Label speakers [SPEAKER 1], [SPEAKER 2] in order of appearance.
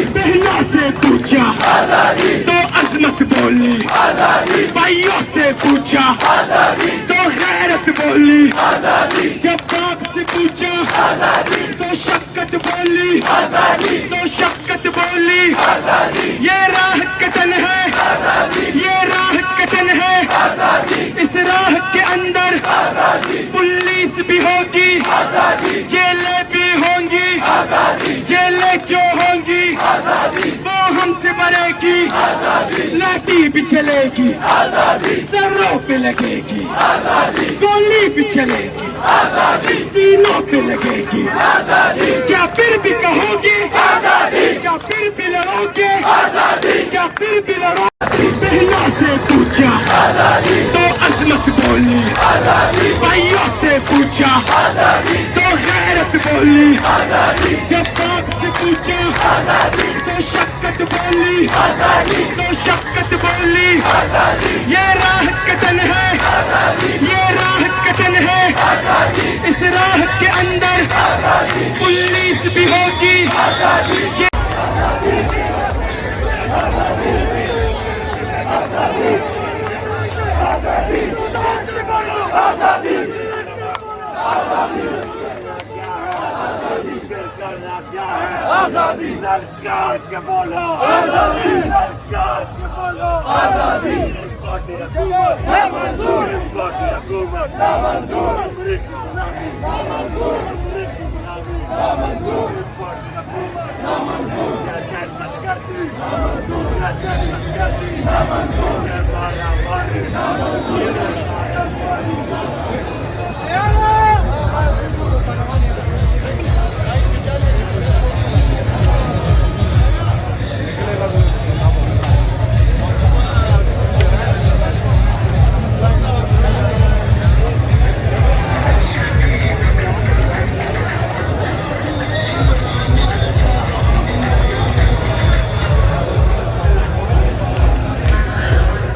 [SPEAKER 1] बहनों से पूछा तो अजमत बोली, भाइयों से पूछा तो गैरत बोली, जब बाप से पूछा तो शक्कत बोली, तो शक्कत बोली। ये राह कतन है, ये राह कतन है, इस राह के अंदर पुलिस भी होगी, जेलें भी होंगी, जेलें जो होंगी वो हमसे मरेगी, लाठी भी चलेगी, सरों पे लगेगी, गोली भी चलेगी, सीनों पे लगेगी। क्या फिर भी कहोगे, क्या फिर भी लड़ोगे, क्या फिर भी लड़ोगे? बहनों से पूछा तो अजमत बोली, भाइयों से पूछा तो गैरत बोली, जब बाप से पूछा तो शक्कत बोली, तो शक्कत बोली। ये राह कतन है, ये राह कतन है, इस राह के अंदर पुलिस भी होगी।
[SPEAKER 2] आजादी ललकार के बोलो, आजादी ललकार के बोलो, आजादी है मंजूर, हुकूमत ना मंजूर, ना मंजूर, ना मंजूर, ना मंजूर,